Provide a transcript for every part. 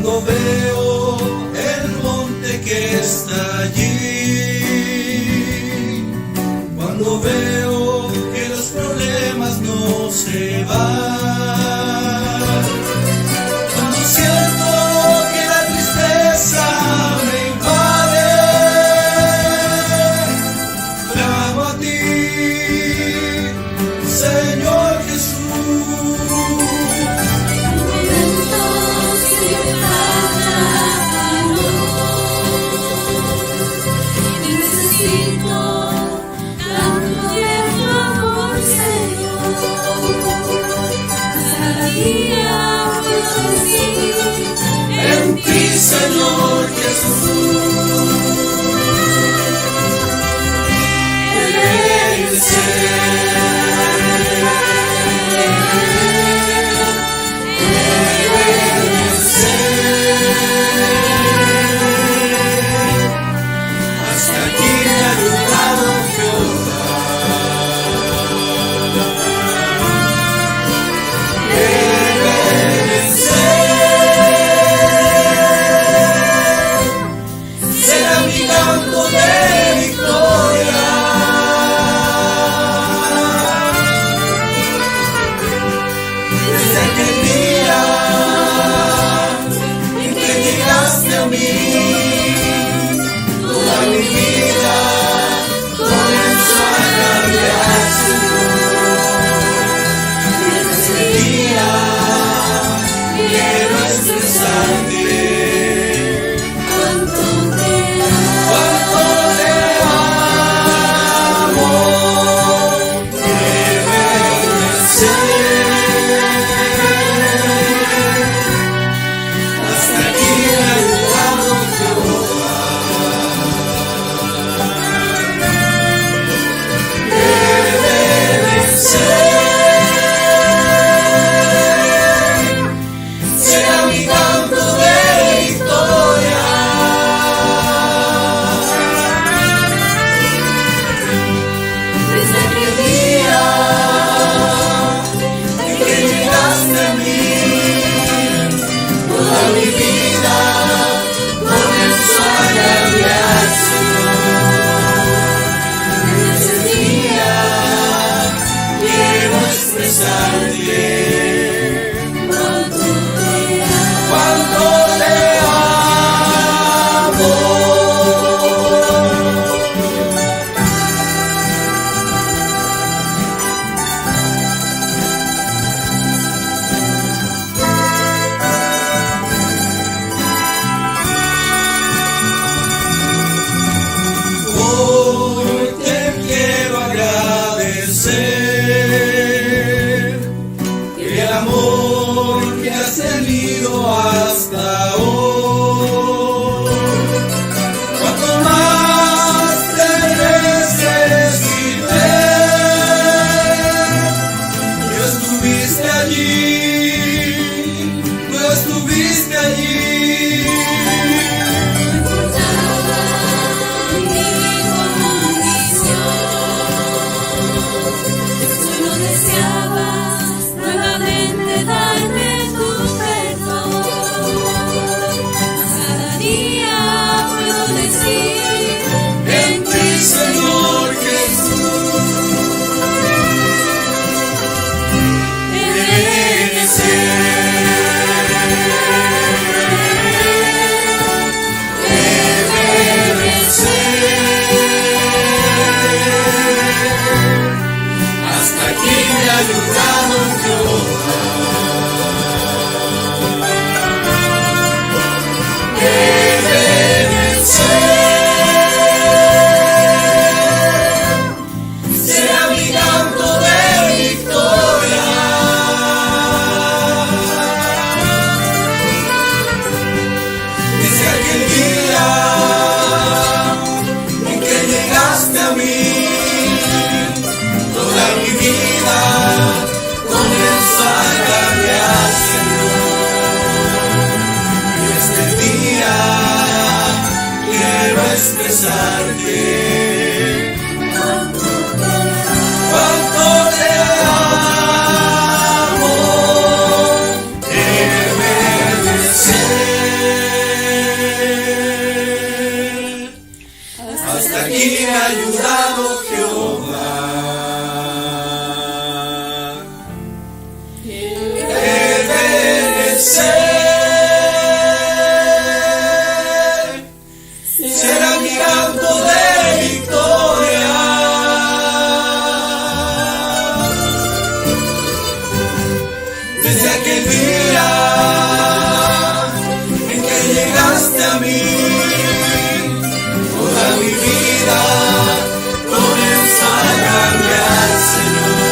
Cuando veo el monte que está allí, cuando veo que los problemas no se van, cuando siento que la tristeza me invade, clamo a ti, Señor Jesús. En ti, Señor Jesús, hasta aquí me ha ayudado Jehová. Será mi canto de victoria. Desde aquel día en que llegaste a mí, toda mi vida comenzó a cambiar, Señor. Desde ese día quiero expresarte cuánto te amo. Debes ser. Hasta aquí me ha ayudado Jehová. Debes ser. Será mi canto de victoria. Desde aquel día en que llegaste a mí, toda mi vida comenzó a cambiar, Señor. Desde ese día quiero expresarte cuánto te amo. Hoy te quiero agradecer el amor que has tenido hasta hoy. Cuanto más te necesité, tú estuviste allí, tú estuviste allí. Señor Jesús, debes ser. Hasta aquí me ha ayudado Jehová. Debes ser. Será mi canto de victoria. Ebenecer será mi canto de victoria. Desde aquel día en que llegaste a mí, toda mi vida comienza a cambiar, Señor.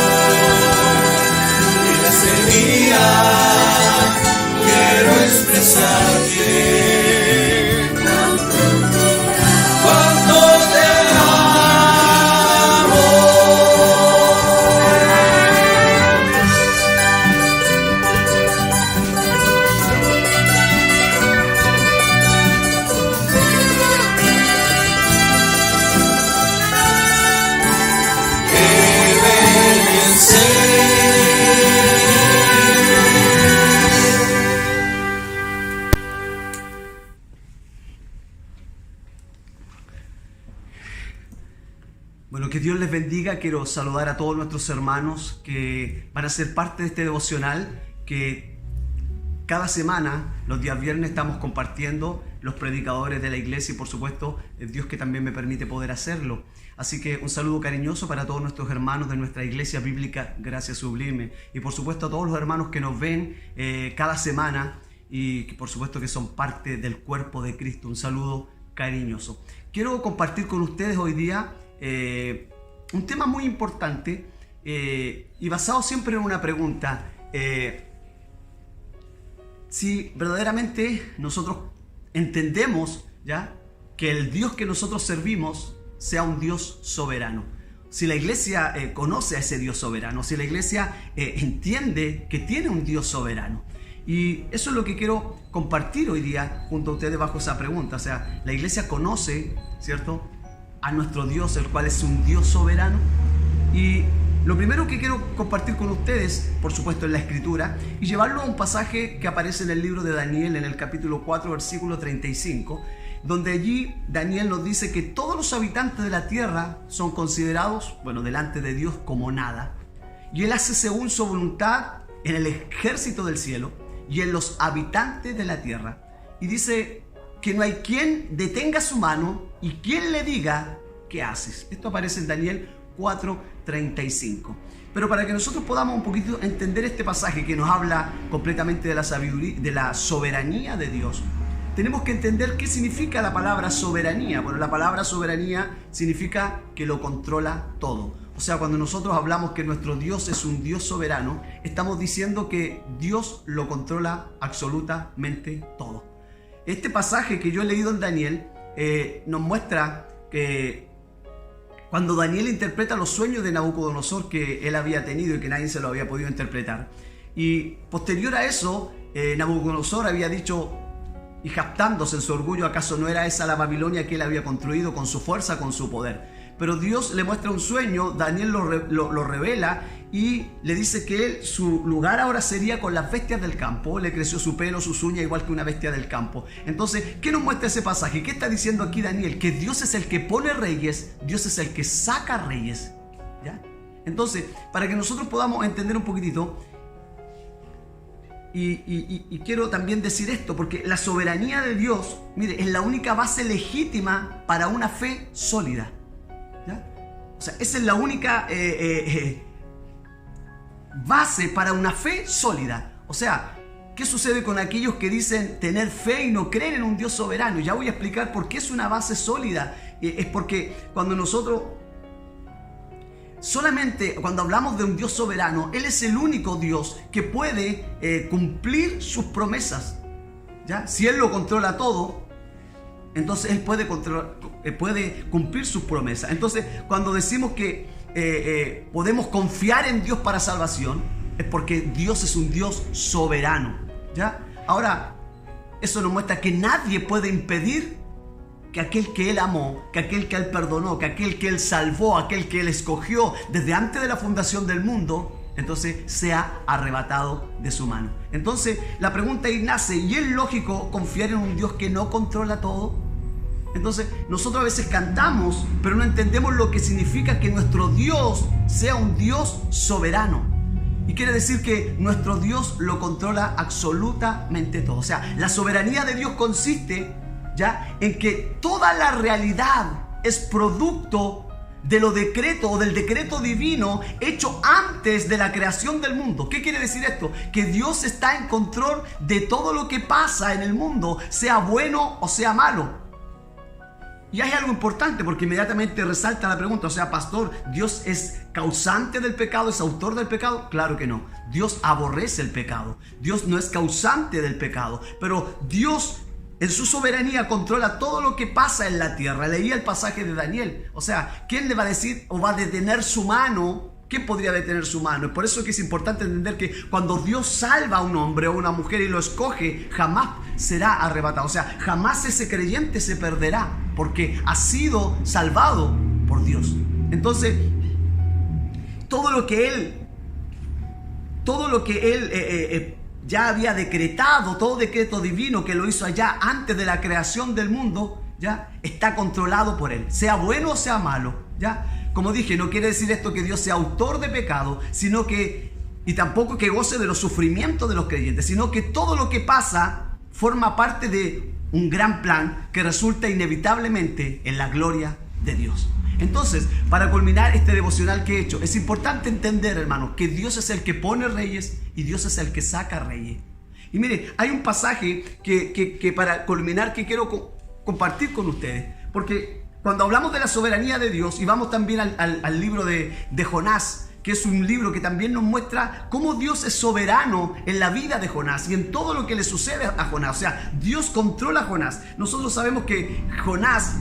En ese día quiero expresarte cuánto te amo. Bueno, que Dios les bendiga. Quiero saludar a todos nuestros hermanos que van a ser parte de este devocional que cada semana, los días viernes, estamos compartiendo los predicadores de la iglesia y por supuesto es Dios que también me permite poder hacerlo. Así que un saludo cariñoso para todos nuestros hermanos de nuestra iglesia bíblica Gracia Sublime y por supuesto a todos los hermanos que nos ven cada semana y que por supuesto que son parte del cuerpo de Cristo. Un saludo cariñoso. Quiero compartir con ustedes hoy día un tema muy importante y basado siempre en una pregunta: si verdaderamente nosotros entendemos ya que el Dios que nosotros servimos sea un Dios soberano, si la iglesia conoce a ese Dios soberano, si la iglesia entiende que tiene un Dios soberano. Y eso es lo que quiero compartir hoy día junto a ustedes bajo esa pregunta. O sea, la iglesia conoce, ¿cierto?, a nuestro Dios, el cual es un Dios soberano. Y lo primero que quiero compartir con ustedes, por supuesto, es la Escritura y llevarlo a un pasaje que aparece en el libro de Daniel, en el capítulo 4, versículo 35, donde allí Daniel nos dice que todos los habitantes de la tierra son considerados, bueno, delante de Dios como nada. Y Él hace según su voluntad en el ejército del cielo y en los habitantes de la tierra. Y dice que no hay quien detenga su mano y quien le diga qué haces. Esto aparece en Daniel 4:35. Pero para que nosotros podamos un poquito entender este pasaje que nos habla completamente de la sabiduría, de la soberanía de Dios, tenemos que entender qué significa la palabra soberanía. Bueno, la palabra soberanía significa que lo controla todo. O sea, cuando nosotros hablamos que nuestro Dios es un Dios soberano, estamos diciendo que Dios lo controla absolutamente todo. Este pasaje que yo he leído en Daniel nos muestra que cuando Daniel interpreta los sueños de Nabucodonosor que él había tenido y que nadie se lo había podido interpretar, y posterior a eso Nabucodonosor había dicho, y jactándose en su orgullo, ¿acaso no era esa la Babilonia que él había construido con su fuerza, con su poder? Pero Dios le muestra un sueño, Daniel lo revela y le dice que él, su lugar ahora sería con las bestias del campo. Le creció su pelo, sus uñas, igual que una bestia del campo. Entonces, ¿qué nos muestra ese pasaje? ¿Qué está diciendo aquí Daniel? Que Dios es el que pone reyes, Dios es el que saca reyes, ¿ya? Entonces, para que nosotros podamos entender un poquitito, y quiero también decir esto, porque la soberanía de Dios, mire, es la única base legítima para una fe sólida, ¿ya? O sea, esa es la única base para una fe sólida. O sea, ¿qué sucede con aquellos que dicen tener fe y no creen en un Dios soberano? Ya voy a explicar por qué es una base sólida. Es porque cuando nosotros solamente cuando hablamos de un Dios soberano, Él es el único Dios que puede cumplir sus promesas, ¿ya? Si Él lo controla todo, entonces Él puede cumplir sus promesas. Entonces, cuando decimos que podemos confiar en Dios para salvación, es porque Dios es un Dios soberano, ¿ya? Ahora, eso nos muestra que nadie puede impedir que aquel que Él amó, que aquel que Él perdonó, que aquel que Él salvó, aquel que Él escogió desde antes de la fundación del mundo, entonces sea arrebatado de su mano. Entonces la pregunta ahí nace, ¿y es lógico confiar en un Dios que no controla todo? Entonces nosotros a veces cantamos, pero no entendemos lo que significa que nuestro Dios sea un Dios soberano. Y quiere decir que nuestro Dios lo controla absolutamente todo. O sea, la soberanía de Dios consiste ya en que toda la realidad es producto de lo decreto o del decreto divino hecho antes de la creación del mundo. ¿Qué quiere decir esto? Que Dios está en control de todo lo que pasa en el mundo, sea bueno o sea malo. Y hay algo importante porque inmediatamente resalta la pregunta, o sea, pastor, ¿Dios es causante del pecado, es autor del pecado? Claro que no. Dios aborrece el pecado. Dios no es causante del pecado, pero Dios en su soberanía controla todo lo que pasa en la tierra. Leía el pasaje de Daniel. O sea, ¿quién le va a decir o va a detener su mano? ¿Quién podría detener su mano? Es por eso que es importante entender que cuando Dios salva a un hombre o una mujer y lo escoge, jamás será arrebatado. O sea, jamás ese creyente se perderá porque ha sido salvado por Dios. Entonces, todo lo que Él ya había decretado, todo decreto divino que lo hizo allá antes de la creación del mundo, ya está controlado por Él, sea bueno o sea malo, ya. Como dije, no quiere decir esto que Dios sea autor de pecado, sino que, y tampoco que goce de los sufrimientos de los creyentes, sino que todo lo que pasa forma parte de un gran plan que resulta inevitablemente en la gloria de Dios. Entonces, para culminar este devocional que he hecho, es importante entender, hermanos, que Dios es el que pone reyes y Dios es el que saca reyes. Y mire, hay un pasaje que para culminar que quiero compartir con ustedes, porque cuando hablamos de la soberanía de Dios y vamos también al libro de Jonás, que es un libro que también nos muestra cómo Dios es soberano en la vida de Jonás y en todo lo que le sucede a Jonás. O sea, Dios controla a Jonás. Nosotros sabemos que Jonás,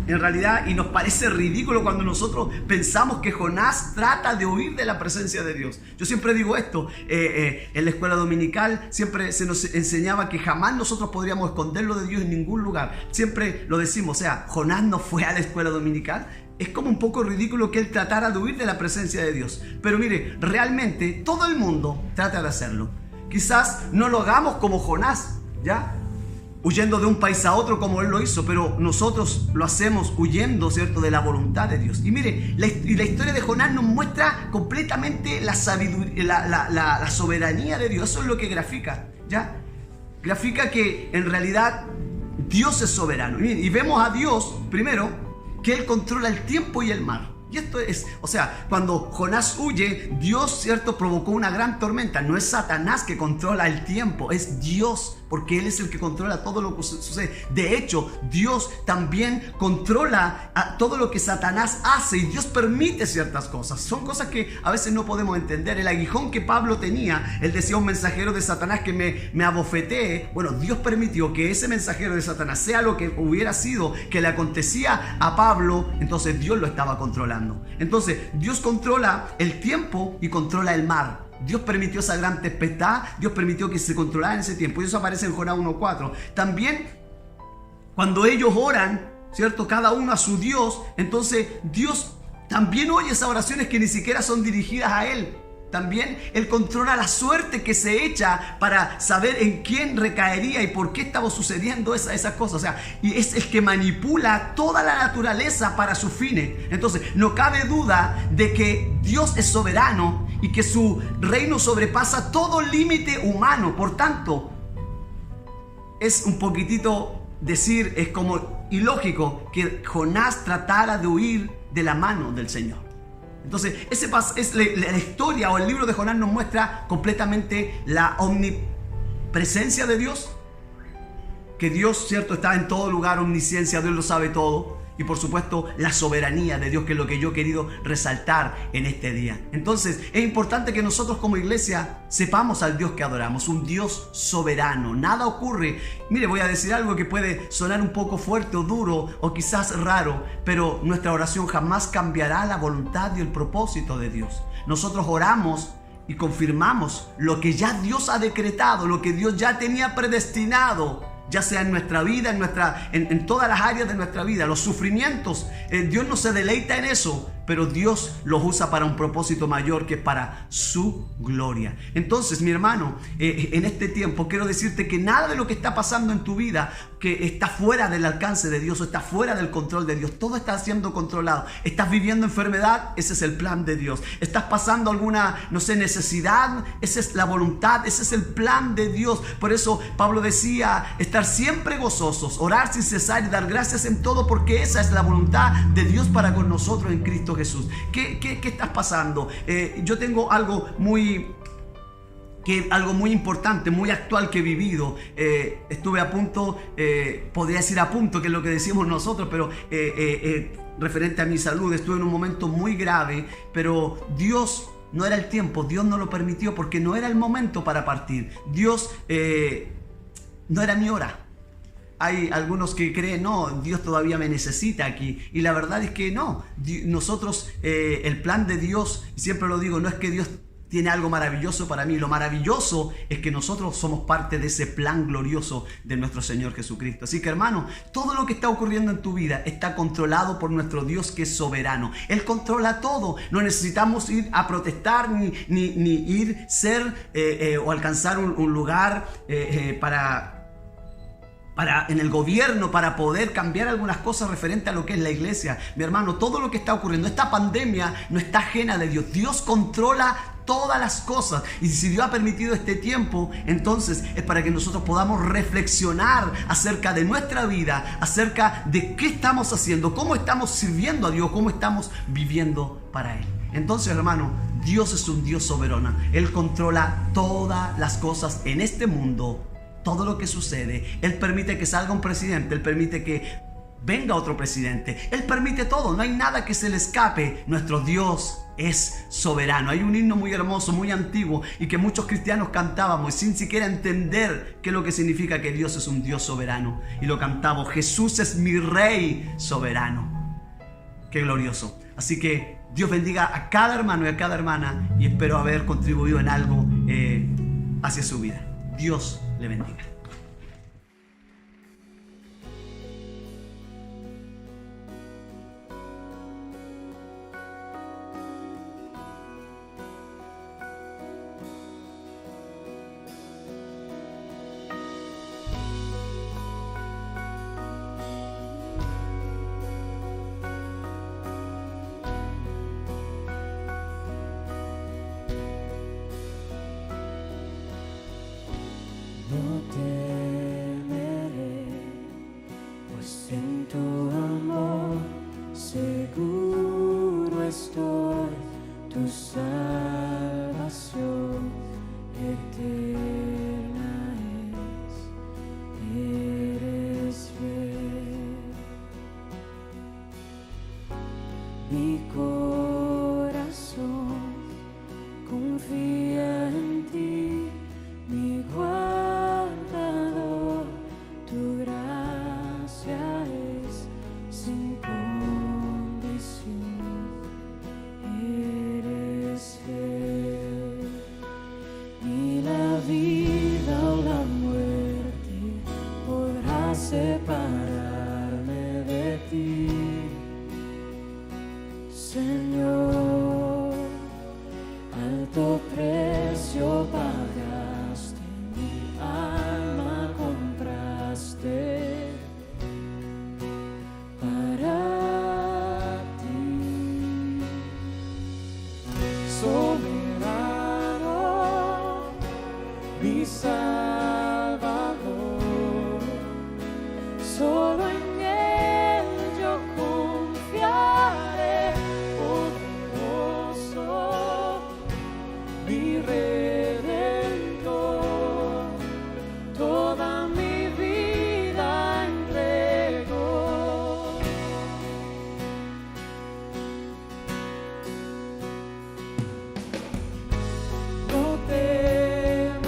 en realidad, y nos parece ridículo cuando nosotros pensamos que Jonás trata de huir de la presencia de Dios. Yo siempre digo esto, en la escuela dominical siempre se nos enseñaba que jamás nosotros podríamos esconderlo de Dios en ningún lugar. Siempre lo decimos, o sea, Jonás no fue a la escuela dominical. Es como un poco ridículo que él tratara de huir de la presencia de Dios. Pero mire, realmente todo el mundo trata de hacerlo. Quizás no lo hagamos como Jonás, ¿ya? Huyendo de un país a otro como él lo hizo, pero nosotros lo hacemos huyendo, ¿cierto?, de la voluntad de Dios. Y mire, la historia de Jonás nos muestra completamente la sabiduría, la soberanía de Dios. Eso es lo que grafica, ¿ya? Grafica que en realidad Dios es soberano. Y vemos a Dios, primero, que Él controla el tiempo y el mar. Y esto es, o sea, cuando Jonás huye, Dios, ¿cierto?, provocó una gran tormenta. No es Satanás que controla el tiempo, es Dios, porque Él es el que controla todo lo que sucede. De hecho, Dios también controla todo lo que Satanás hace y Dios permite ciertas cosas. Son cosas que a veces no podemos entender. El aguijón que Pablo tenía, él decía, un mensajero de Satanás que me abofetee. Bueno, Dios permitió que ese mensajero de Satanás sea lo que hubiera sido que le acontecía a Pablo, entonces Dios lo estaba controlando. Entonces, Dios controla el tiempo y controla el mar. Dios permitió esa gran tempestad, Dios permitió que se controlara en ese tiempo. Y eso aparece en Jonás 1:4. También, cuando ellos oran, ¿cierto?, cada uno a su Dios, entonces Dios también oye esas oraciones que ni siquiera son dirigidas a Él. También Él controla la suerte que se echa para saber en quién recaería y por qué estaba sucediendo esas cosas. O sea, y es el que manipula toda la naturaleza para sus fines. Entonces, no cabe duda de que Dios es soberano y que su reino sobrepasa todo límite humano. Por tanto, es un poquitito decir, es como ilógico que Jonás tratara de huir de la mano del Señor. Entonces, la historia o el libro de Jonás nos muestra completamente la omnipresencia de Dios. Que Dios, ¿cierto?, está en todo lugar, omnisciencia, Dios lo sabe todo. Y por supuesto, la soberanía de Dios, que es lo que yo he querido resaltar en este día. Entonces, es importante que nosotros como iglesia sepamos al Dios que adoramos, un Dios soberano. Nada ocurre. Mire, voy a decir algo que puede sonar un poco fuerte o duro o quizás raro, pero nuestra oración jamás cambiará la voluntad y el propósito de Dios. Nosotros oramos y confirmamos lo que ya Dios ha decretado, lo que Dios ya tenía predestinado, ya sea en nuestra vida, en todas las áreas de nuestra vida. Los sufrimientos, Dios no se deleita en eso. pero Dios los usa para un propósito mayor, que es para su gloria. Entonces, mi hermano, en este tiempo quiero decirte que nada de lo que está pasando en tu vida que está fuera del alcance de Dios o está fuera del control de Dios. Todo está siendo controlado. Estás viviendo enfermedad, ese es el plan de Dios. Estás pasando alguna, necesidad, esa es la voluntad, ese es el plan de Dios. Por eso Pablo decía, estar siempre gozosos, orar sin cesar y dar gracias en todo, porque esa es la voluntad de Dios para con nosotros en Cristo Jesús. ¿Qué estás pasando? Yo tengo algo muy importante, muy actual que he vivido. Estuve a punto, podría decir a punto, que es lo que decimos nosotros, pero referente a mi salud, estuve en un momento muy grave, pero Dios no era el tiempo, Dios no lo permitió, porque no era el momento para partir. Dios, no era mi hora. Hay algunos que creen, no, Dios todavía me necesita aquí. Y la verdad es que no. Nosotros, el plan de Dios, siempre lo digo, no es que Dios tiene algo maravilloso para mí. Lo maravilloso es que nosotros somos parte de ese plan glorioso de nuestro Señor Jesucristo. Así que, hermano, todo lo que está ocurriendo en tu vida está controlado por nuestro Dios, que es soberano. Él controla todo. No necesitamos ir a protestar ni ir o alcanzar un lugar en el gobierno para poder cambiar algunas cosas referente a lo que es la iglesia. Mi hermano, todo lo que está ocurriendo, esta pandemia no está ajena de Dios. Dios controla todas las cosas, y si Dios ha permitido este tiempo, entonces es para que nosotros podamos reflexionar acerca de nuestra vida, acerca de qué estamos haciendo, cómo estamos sirviendo a Dios, cómo estamos viviendo para Él. Entonces, hermano, Dios es un Dios soberano. Él controla todas las cosas en este mundo. Todo lo que sucede, Él permite que salga un presidente, Él permite que venga otro presidente, Él permite todo, no hay nada que se le escape. Nuestro Dios es soberano. Hay un himno muy hermoso, muy antiguo, y que muchos cristianos cantábamos sin siquiera entender qué es lo que significa que Dios es un Dios soberano, y lo cantamos: Jesús es mi Rey soberano. Qué glorioso. Así que Dios bendiga a cada hermano y a cada hermana, y espero haber contribuido en algo hacia su vida. Dios le bendiga. No temeré, pues en tu amor seguro estoy. Tu salvación eterna eres fiel. Mi corazón confía en ti, mi guardador. Tu gracia es sin condición, eres fiel. Ni la vida o la muerte podrá separarme de ti, Señor. Alto precio pagaste, mi alma compraste para ti. Soberano, mi Salvador, solo en Él yo confiaré. Poderoso, mi Redentor, toda mi vida entrego. No temeré,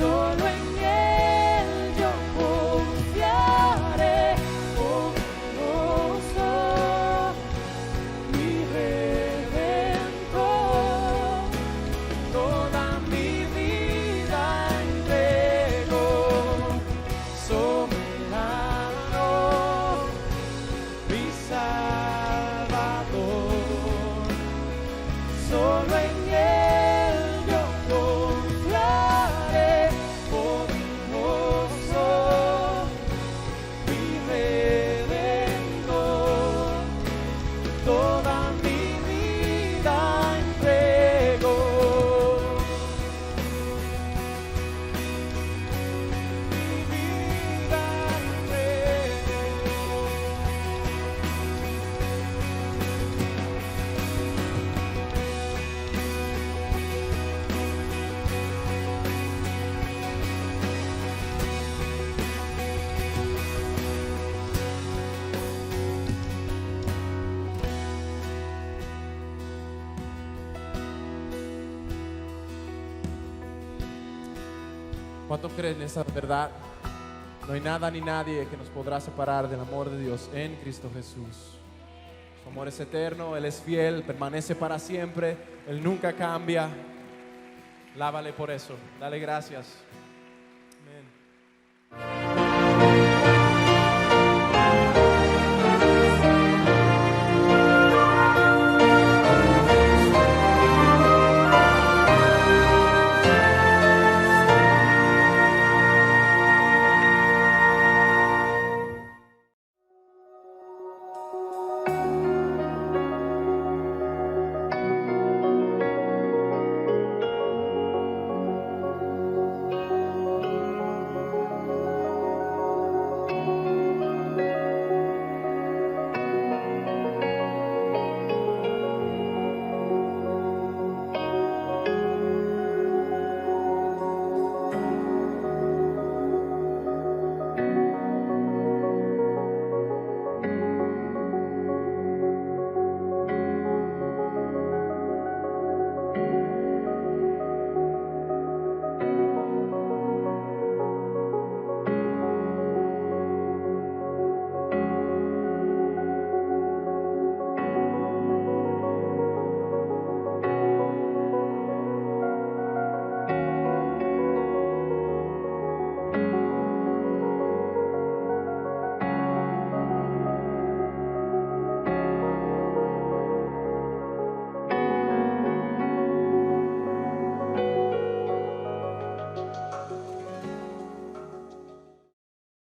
solo en Él yo confiaré, poderoso, mi Redentor. Toda mi vida entrego, soberano, mi Salvador. Solo en Él yo confiaré, poderoso, mi Redentor. Toda mi vida entrego. Mi vida entrego. ¿Cuánto creen en esa verdad? No hay nada ni nadie que nos podrá separar del amor de Dios en Cristo Jesús. Su amor es eterno, Él es fiel, permanece para siempre, Él nunca cambia. Lávale por eso, dale gracias.